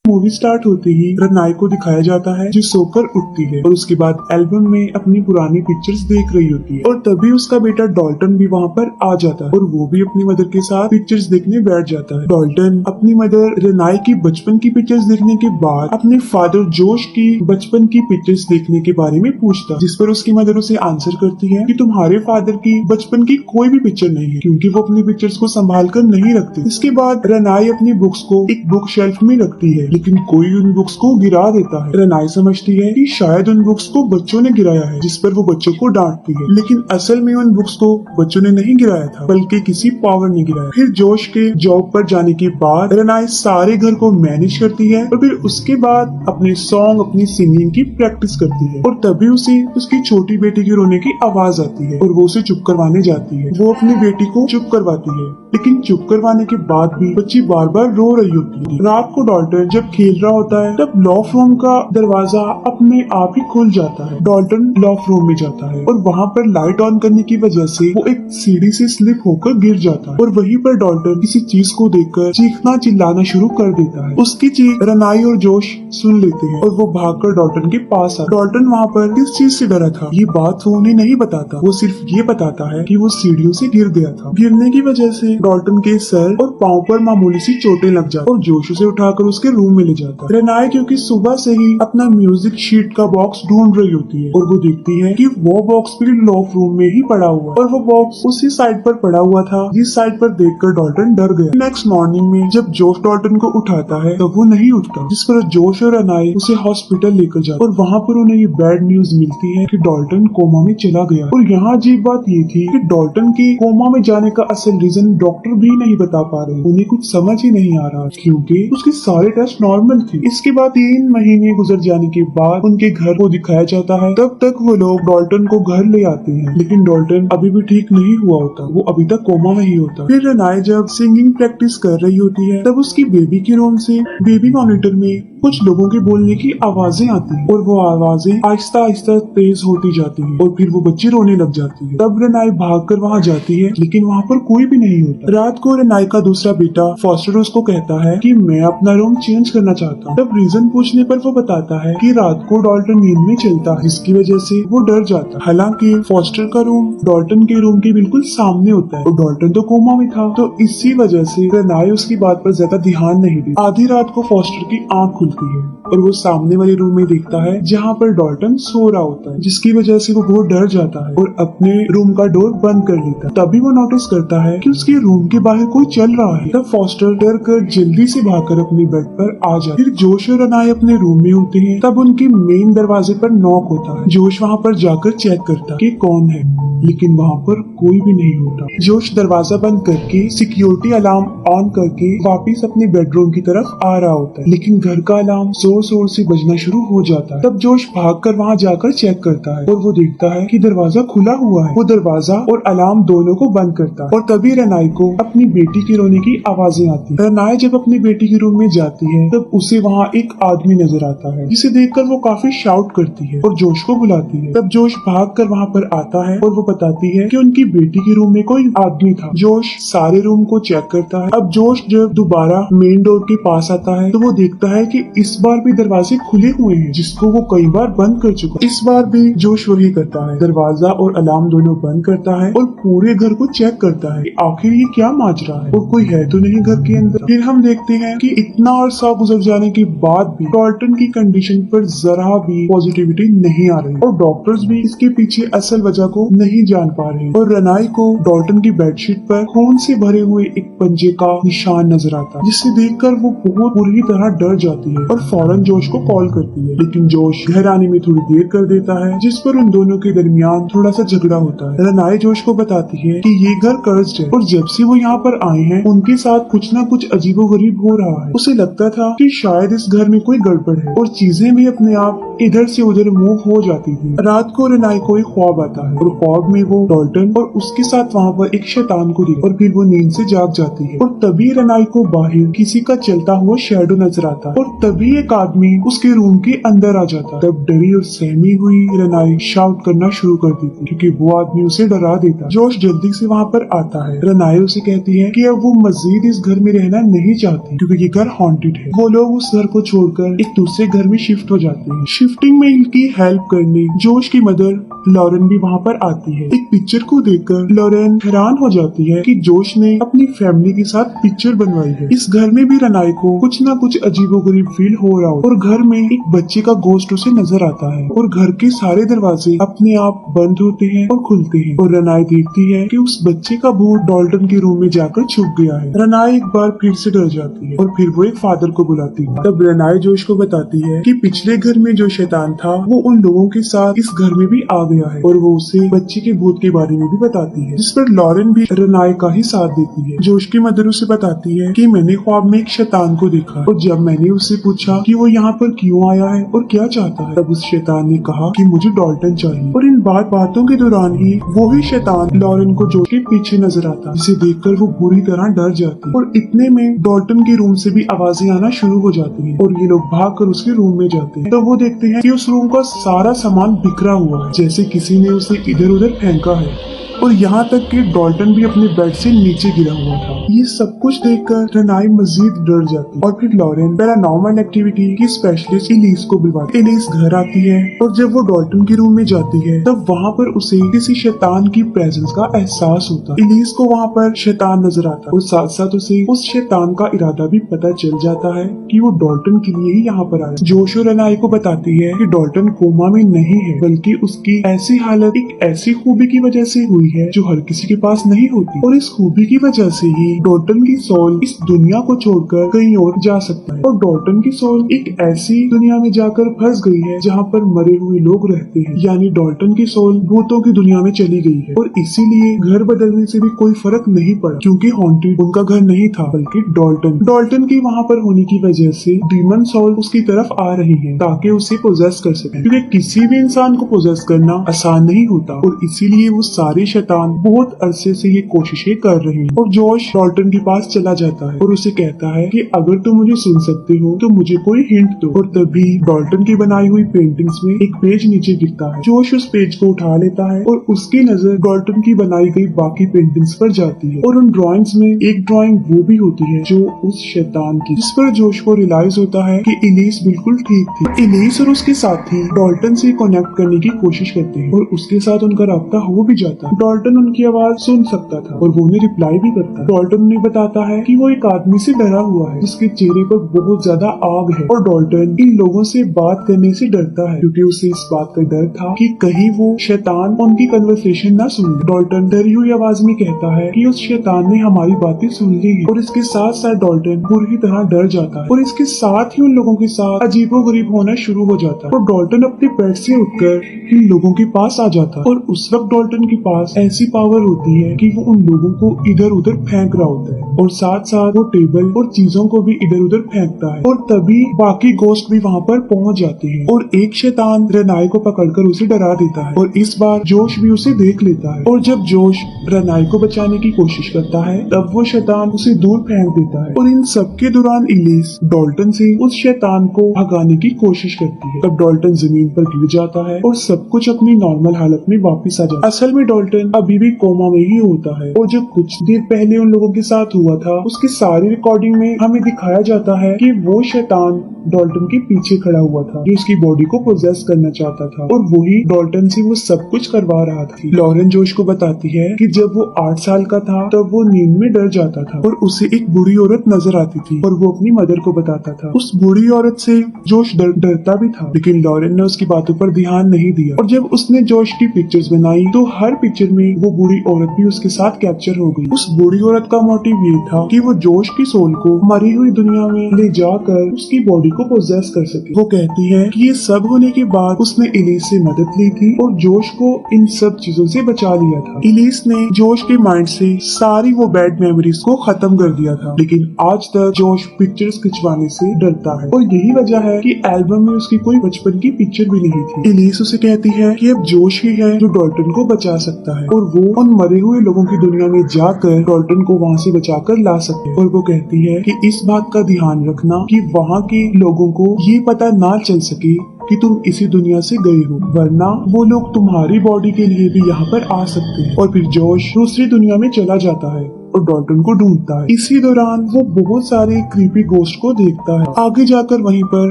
Movie start होते ही रनाई को दिखाया जाता है जो सोकर उठती है और उसके बाद एल्बम में अपनी पुरानी पिक्चर्स देख रही होती है और तभी उसका बेटा डॉल्टन भी वहाँ पर आ जाता है और वो भी अपनी मदर के साथ पिक्चर्स देखने बैठ जाता है। डॉल्टन अपनी मदर रनाई की बचपन की पिक्चर्स देखने के बाद अपने फादर जोश की बचपन की पिक्चर्स देखने के बारे में पूछता है, जिस पर उसकी मदर उसे आंसर करती है कि तुम्हारे फादर की बचपन की कोई भी पिक्चर नहीं है क्योंकि वो अपनी पिक्चर्स को संभाल कर नहीं रखते। इसके बाद रनाई अपनी बुक्स को एक बुक शेल्फ में रखती है लेकिन कोई उन बुक्स को गिरा देता है। रनाई समझती है कि शायद उन बुक्स को बच्चों ने गिराया है, जिस पर वो बच्चों को डांटती है, लेकिन असल में उन बुक्स को बच्चों ने नहीं गिराया था बल्कि किसी पावर ने गिराया। फिर जोश के जॉब पर जाने के बाद रनाई सारे घर को मैनेज करती है और फिर उसके बाद अपने सॉन्ग अपनी सिंगिंग की प्रैक्टिस करती है और तभी उसे उसकी छोटी बेटी के रोने की आवाज आती है और वो उसे चुप करवाने जाती है। वो अपनी बेटी को चुप करवाती है लेकिन चुप करवाने के बाद भी बच्ची बार बार रो रही होती है। रात को डॉल्टन जब खेल रहा होता है तब लॉफ रूम का दरवाजा अपने आप ही खुल जाता है। डॉल्टन लॉफ रूम में जाता है और वहाँ पर लाइट ऑन करने की वजह से वो एक सीढ़ी से स्लिप होकर गिर जाता है और वहीं पर डॉल्टन किसी चीज को देखकर चीखना चिल्लाना शुरू कर देता है। उसकी चीख रनाई और जोश सुन लेते हैं और वो भागकर डॉल्टन के पास आता। डॉल्टन वहाँ पर किस चीज से डरा था ये बात वो उन्हें नहीं बताता, वो सिर्फ ये बताता है कि वो सीढ़ियों से गिर गया था। गिरने की वजह से डॉल्टन के सर और पाँव पर मामूली सी चोटें लग जाती और जोश उसे उठाकर उसके रूम में ले जाता है। रनाई क्योंकि सुबह से ही अपना म्यूजिक शीट का बॉक्स ढूंढ रही होती है और वो देखती है कि वो बॉक्स भी लॉफ रूम में ही पड़ा हुआ है और वो बॉक्स उसी साइड पर पड़ा हुआ था जिस साइड पर देखकर डॉल्टन डर गया। नेक्स्ट मॉर्निंग में जब जोश डॉल्टन को उठाता है तब वो नहीं उठता, जिस पर जोश और रनाई उसे हॉस्पिटल लेकर जाते और वहाँ पर उन्हें ये बैड न्यूज मिलती है कि डॉल्टन कोमा में चला गया। और यहाँ अजीब बात ये थी कि डॉल्टन के कोमा में जाने का असल रीजन डॉक्टर भी नहीं बता पा रहे, उन्हें कुछ समझ ही नहीं आ रहा क्योंकि उसके सारे टेस्ट नॉर्मल थे। इसके बाद 3 महीने गुजर जाने के बाद उनके घर को दिखाया जाता है। तब तक वो लोग डॉल्टन को घर ले आते हैं लेकिन डॉल्टन अभी भी ठीक नहीं हुआ होता, वो अभी तक कोमा में ही होता। फिर रनाई जब सिंगिंग प्रैक्टिस कर रही होती है तब उसकी बेबी के रूम से बेबी मॉनिटर में कुछ लोगों के बोलने की आवाजें आती हैं और वो आवाजें आहिस्ता आहिस्ता तेज होती जाती हैं और फिर वो बच्ची रोने लग जाती है। तब रनाई भागकर वहाँ जाती है लेकिन वहाँ पर कोई भी नहीं होता। रात को रनाई का दूसरा बेटा फॉस्टर उसको कहता है कि मैं अपना रूम चेंज करना चाहता हूँ। तब रीजन पूछने पर वो बताता है कि रात को डॉल्टन नींद में चलता है जिसकी वजह से वो डर जाता है। हालांकि फॉस्टर का रूम डॉल्टन के रूम के बिल्कुल सामने होता है और डॉल्टन तो कोमा में था, तो इसी वजह से रनाई उसकी बात पर ज्यादा ध्यान नहीं दी। आधी रात को फॉस्टर की आँख खुलती है और वो सामने वाले रूम में देखता है जहाँ पर डॉल्टन सो रहा होता है, जिसकी वजह से वो बहुत डर जाता है और अपने रूम का डोर बंद कर लेता है। तभी वो नोटिस करता है कि उसके रूम के बाहर कोई चल रहा है। तब फॉस्टर डर कर जल्दी से भागकर अपने बेड पर आ जाता है। फिर जोश और रनाई अपने रूम में होते हैं। तब उनके मेन दरवाजे पर नॉक होता है। जोश वहाँ पर जाकर चेक करता है कि कौन है, लेकिन वहाँ पर कोई भी नहीं होता। जोश दरवाजा बंद करके सिक्योरिटी अलार्म ऑन करके वापस अपने बेडरूम की तरफ आ रहा होता है, लेकिन घर का अलार्म जोर जोर से बजना शुरू हो जाता है। तब जोश भागकर वहाँ जाकर चेक करता है और वो देखता है कि दरवाजा खुला हुआ है। वो दरवाजा और अलार्म दोनों को बंद करता है और तभी रनाई को अपनी बेटी के रोने की आवाजें आती है। रनाई जब अपनी बेटी के रूम में जाती है तब उसे वहाँ एक आदमी नजर आता है, जिसे देखकर वो काफी शाउट करती है और जोश को बुलाती है। तब जोश भागकर वहाँ पर आता है और वो बताती है कि उनकी बेटी के रूम में कोई आदमी था। जोश सारे रूम को चेक करता है। अब जोश जब दोबारा मेन डोर के पास आता है तो वो देखता है कि इस बार भी दरवाजे खुले हुए हैं, जिसको वो कई बार बंद कर चुका। इस बार भी जोश वही करता है, दरवाजा और अलार्म दोनों बंद करता है और पूरे घर को चेक करता है कि आखिर ये क्या माजरा है और कोई है तो नहीं घर के अंदर। फिर हम देखते हैं कि इतना अरसा गुजर जाने के बाद भी डॉल्टन की कंडीशन पर जरा भी पॉजिटिविटी नहीं आ रही और डॉक्टर्स भी इसके पीछे असल वजह को नहीं जान पा रहे। और रनाई को डॉल्टन की बेडशीट पर खून से भरे हुए एक पंजे का निशान नजर आता है, जिसे देखकर वो बहुत बुरी तरह डर जाती है और फौरन जोश को कॉल करती है, लेकिन जोश घर आने में थोड़ी देर कर देता है, जिस पर उन दोनों के दरमियान थोड़ा सा झगड़ा होता है। रनाई जोश को बताती है कि ये घर कर्ज्ड है और जब से वो यहाँ पर आए हैं उनके साथ कुछ न कुछ अजीबोगरीब हो रहा है। उसे लगता था कि शायद इस घर में कोई गड़बड़ है और चीजें भी अपने आप इधर से उधर मूव हो जाती थी। रात को रनाई को एक ख्वाब आता है और ख्वाब में वो डॉल्टन और उसके साथ वहाँ पर एक शैतान को देखती और फिर वो नींद से जाग जाती है और तभी रनाई को बाहर किसी का चलता हुआ शैडो नजर आता है और तभी एक आदमी उसके रूम के अंदर आ जाता। तब डरी और सहमी हुई रेनाई शाउट करना शुरू कर देती क्योंकि वो आदमी उसे डरा देता। जोश जल्दी से वहाँ पर आता है। रेनाई उसे कहती है कि अब वो मजीद इस घर में रहना नहीं चाहती क्योंकि ये घर हॉन्टेड है। वो लोग उस घर को छोड़कर एक दूसरे घर में शिफ्ट हो जाते हैं। शिफ्टिंग में इनकी हेल्प करने जोश की मदर लॉरेन भी वहाँ पर आती है। एक पिक्चर को देखकर लॉरेन हैरान हो जाती है कि जोश ने अपनी फैमिली के साथ पिक्चर बनवाई है। इस घर में भी रेनाई को कुछ न कुछ अजीबोगरीब फील हो रहा हो और घर में एक बच्चे का गोश्त उसे नजर आता है और घर के सारे दरवाजे अपने आप बंद होते हैं और खुलते हैं और रेनाई देखती है कि उस बच्चे का भूत डॉल्टन के रूम में जाकर छुप गया है। रेनाई एक बार फिर से डर जाती है और फिर वो एक फादर को बुलाती है। तब रेनाई जोश को बताती है कि पिछले घर में जो शैतान था वो उन लोगों के साथ इस घर में भी आ गया है और वो उसे बच्चे के भूत के बारे में भी बताती है, जिस पर लॉरेन भी रेनाई का ही साथ देती है। जोश की मदर उसे बताती है कि मैंने ख्वाब में एक शैतान को देखा और जब मैंने उससे पूछा कि वो यहाँ पर क्यों आया है और क्या चाहता है, तब उस शैतान ने कहा कि मुझे डॉल्टन चाहिए। और इन बातों के दौरान ही वो ही शैतान लॉरेन को जोश के पीछे नजर आता, जिसे देखकर वो बुरी तरह डर जाती है और इतने में डॉल्टन के रूम से भी आवाजें आना शुरू हो जाती हैं और ये लोग भागकर उसके रूम में जाते हैं। तो वो देखते हैं कि उस रूम का सारा सामान बिखरा हुआ है, जैसे किसी ने उसे इधर उधर फेंका है और यहाँ तक कि डॉल्टन भी अपने बेड से नीचे गिरा हुआ था। ये सब कुछ देखकर रेनाई मजीद डर जाती और फिर लॉरेन पैरानॉर्मल एक्टिविटी की स्पेशलिस्ट एलिस को बुलवाती। एलिस घर आती है और जब वो डॉल्टन के रूम में जाती है तब वहाँ पर उसे किसी शैतान की प्रेजेंस का एहसास होता। एलिस को वहाँ पर शैतान नजर आता और साथ साथ उसे उस शैतान का इरादा भी पता चल जाता है कि वो डॉल्टन के लिए ही यहाँ पर आया। जोश और रेनाई को बताती है कि डॉल्टन कोमा में नहीं है, बल्कि उसकी ऐसी हालत एक ऐसी खूबी की वजह से हुई है जो हर किसी के पास नहीं होती और इस खूबी की वजह से ही डॉल्टन की सोल इस दुनिया को छोड़कर कहीं और जा सकता है और डॉल्टन की सोल एक ऐसी दुनिया में जाकर फंस गई है जहाँ पर मरे हुए लोग रहते हैं, यानी डॉल्टन की सोल भूतों की दुनिया में चली गई है और इसीलिए घर बदलने से भी कोई फर्क नहीं पड़ा क्योंकि हॉन्टेड उनका घर नहीं था बल्कि डॉल्टन की वहाँ पर होने की वजह से डीमन सोल उसकी तरफ आ रही है ताकि उसे पोजेस कर सके, क्योंकि किसी भी इंसान को पोजेस करना आसान नहीं होता और इसीलिए वो सारे शैतान बहुत अरसे से ये कोशिशें कर रहे हैं। और जोश डॉल्टन के पास चला जाता है और उसे कहता है कि अगर तुम मुझे सुन सकते हो तो मुझे कोई हिंट दो और तभी डॉल्टन की बनाई हुई पेंटिंग्स में एक पेज नीचे गिरता है। जोश उस पेज को उठा लेता है और उसकी नजर डॉल्टन की बनाई गई बाकी पेंटिंग्स पर जाती है और उन ड्राइंग्स में एक ड्राइंग वो भी होती है जो उस शैतान की, जिस पर जोश को रियलाइज होता है कि एलिस बिल्कुल ठीक थी। एलिस और उसके साथी डॉल्टन से कनेक्ट करने की कोशिश करते हैं और उसके साथ उनका राब्ता हो भी जाता है। डॉल्टन उनकी आवाज सुन सकता था और वो उन्हें रिप्लाई भी करता है। डॉल्टन उन्हें बताता है कि वो एक आदमी से डरा हुआ है जिसके चेहरे पर बहुत ज्यादा आग है और डॉल्टन इन लोगों से बात करने से डरता है क्योंकि उसे इस बात का डर था कि कहीं वो शैतान उनकी कन्वर्सेशन ना सुन ले। डॉल्टन डरी हुई आवाज में कहता है कि उस शैतान ने हमारी बातें सुन ली है और इसके साथ साथ डॉल्टन पूरी तरह डर जाता है और इसके साथ ही उन लोगों के साथ अजीबोगरीब होना शुरू हो जाता है और डॉल्टन अपने बेड से उठकर इन लोगों के पास आ जाता है और उस वक्त डॉल्टन के पास ऐसी पावर होती है कि वो उन लोगों को इधर उधर फेंक रहा होता है और साथ साथ वो टेबल और चीजों को भी इधर उधर फेंकता है और तभी बाकी गोस्ट भी वहाँ पर पहुँच जाते हैं और एक शैतान रेनाई को पकड़कर उसे डरा देता है और इस बार जोश भी उसे देख लेता है और जब जोश रेनाई को बचाने की कोशिश करता है तब वो शैतान उसे दूर फेंक देता है और इन सबके दौरान एलिस डॉल्टन से उस शैतान को भगाने की कोशिश करती है। तब डॉल्टन जमीन पर गिर जाता है और सब कुछ अपनी नॉर्मल हालत में वापस आ जाता है। असल में डॉल्टन अभी भी कोमा में ही होता है और जो कुछ देर पहले उन लोगों के साथ हुआ था उसकी सारी रिकॉर्डिंग में हमें दिखाया जाता है कि वो शैतान डॉल्टन के पीछे खड़ा हुआ था जो उसकी बॉडी को पोजेस करना चाहता था और वही डॉल्टन से वो सब कुछ करवा रहा था। लॉरेन जोश को बताती है कि जब वो 8 साल का था तब वो नींद में डर जाता था और उसे एक बूढ़ी औरत नजर आती थी और वो अपनी मदर को बताता था। उस बूढ़ी औरत से जोश डरता भी था लेकिन लॉरेन ने उसकी बातों पर ध्यान नहीं दिया और जब उसने जोश की पिक्चर्स बनाई तो हर पिक्चर में वो बूढ़ी औरत भी उसके साथ कैप्चर हो गई। उस बूढ़ी औरत का मोटिव ये था कि वो जोश की सोल को मरी हुई दुनिया में ले जाकर उसकी बॉडी को पोजेस कर सके। वो कहती है कि ये सब होने के बाद उसने एलिस से मदद ली थी और जोश को इन सब चीजों से बचा लिया था। एलिस ने जोश के माइंड से सारी वो बैड मेमोरीज को खत्म कर दिया था लेकिन आज तक जोश पिक्चर्स खिंचवाने से डरता है और यही वजह है कि एल्बम में उसकी कोई बचपन की पिक्चर भी नहीं थी। एलिस उसे कहती है कि अब जोश ही है जो डॉल्टन को बचा सकता है और वो उन मरे हुए लोगों की दुनिया में जाकर डॉल्टन को वहाँ से बचाकर ला सकते हैं। और वो कहती है कि इस बात का ध्यान रखना कि वहाँ के लोगों को ये पता ना चल सके कि तुम इसी दुनिया से गए हो, वरना वो लोग तुम्हारी बॉडी के लिए भी यहाँ पर आ सकते हैं। और फिर जोश दूसरी दुनिया में चला जाता है और डॉल्टन को ढूंढता है। इसी दौरान वो बहुत सारे क्रीपी गोस्ट को देखता है। आगे जाकर वहीं पर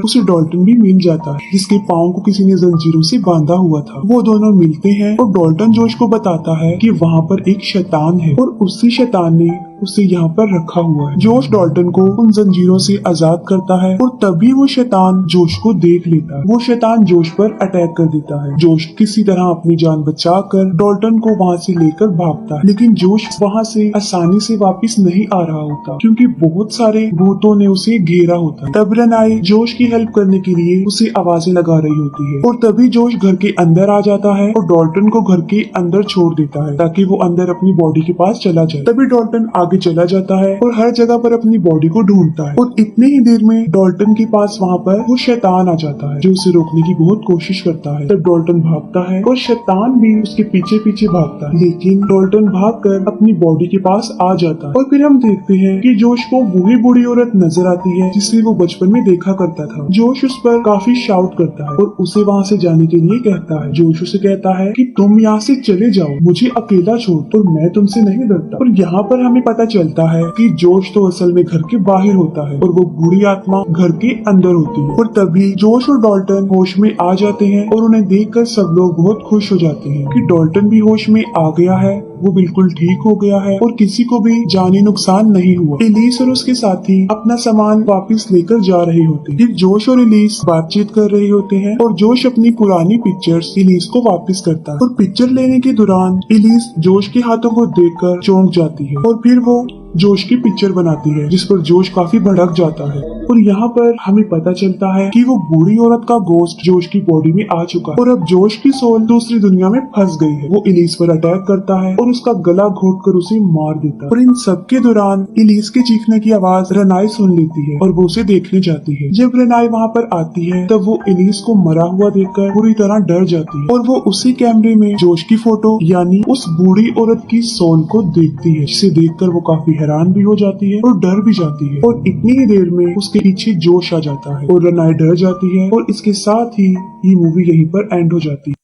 उसे डॉल्टन भी मिल जाता है, जिसके पाँव को किसी ने जंजीरों से बांधा हुआ था। वो दोनों मिलते हैं और डॉल्टन जोश को बताता है कि वहाँ पर एक शैतान है और उसी शैतान ने उसे यहाँ पर रखा हुआ है। जोश डॉल्टन को उन जंजीरों से आजाद करता है और तभी वो शैतान जोश को देख लेता है। वो शैतान जोश पर अटैक कर देता है। जोश किसी तरह अपनी जान बचाकर डॉल्टन को वहाँ से लेकर भागता है, लेकिन जोश वहाँ से आसानी से वापस नहीं आ रहा होता क्योंकि बहुत सारे भूतों ने उसे घेरा होता है। तब रेनाई जोश की हेल्प करने के लिए उसे आवाजें लगा रही होती है और तभी जोश घर के अंदर आ जाता है और डॉल्टन को घर के अंदर छोड़ देता है ताकि वो अंदर अपनी बॉडी के पास चला जाए। तभी डॉल्टन आगे चला जाता है और हर जगह पर अपनी बॉडी को ढूंढता है और इतने ही देर में डॉल्टन के पास वहाँ पर वो शैतान आ जाता है जो उसे रोकने की बहुत कोशिश करता है। तब डॉल्टन भागता है और शैतान भी उसके पीछे पीछे भागता है, लेकिन डॉल्टन भागकर अपनी बॉडी के पास आ जाता है। और फिर हम देखते हैं कि जोश को वही बूढ़ी औरत नजर आती है जिसे वो बचपन में देखा करता था। जोश उस पर काफी शाउट करता है और उसे वहाँ से जाने के लिए कहता है। जोश उसे कहता है कि तुम यहाँ से चले जाओ, मुझे अकेला छोड़, और मैं तुमसे नहीं डरता। और यहाँ पर हमें पता चलता है कि जोश तो असल में घर के बाहर होता है और वो बूढ़ी आत्मा घर के अंदर होती है। और तभी जोश और डॉल्टन होश में आ जाते हैं और उन्हें देखकर सब लोग बहुत खुश हो जाते हैं कि डॉल्टन भी होश में आ गया है, वो बिल्कुल ठीक हो गया है और किसी को भी जानी नुकसान नहीं हुआ। एलिस और उसके साथी अपना सामान वापस लेकर जा रहे होते हैं। फिर जोश और एलिस बातचीत कर रहे होते हैं और जोश अपनी पुरानी पिक्चर्स एलिस को वापस करता है। और पिक्चर लेने के दौरान एलिस जोश के हाथों को देखकर चौंक जाती है और फिर वो जोश की पिक्चर बनाती है जिस पर जोश काफी भड़क जाता है। और यहाँ पर हमें पता चलता है कि वो बूढ़ी औरत का गोश्त जोश की बॉडी में आ चुका है और अब जोश की सोल दूसरी दुनिया में फंस गई है। वो एलिस पर अटैक करता है और उसका गला घोटकर उसे मार देता है। और इन सब के दौरान एलिस के चीखने की आवाज रेनाई सुन लेती है और वो उसे देखने जाती है। जब रेनाई वहाँ पर आती है तब वो एलिस को मरा हुआ देखकर पूरी तरह डर जाती है और वो उसी कैमरे में जोश की फोटो यानी उस बूढ़ी औरत की सोल को देखती है, जिसे देखकर वो काफी हैरान भी हो जाती है और डर भी जाती है। और इतनी ही देर में उसके पीछे जोश आ जाता है और रेनाई डर जाती है और इसके साथ ही ये मूवी यहीं पर एंड हो जाती है।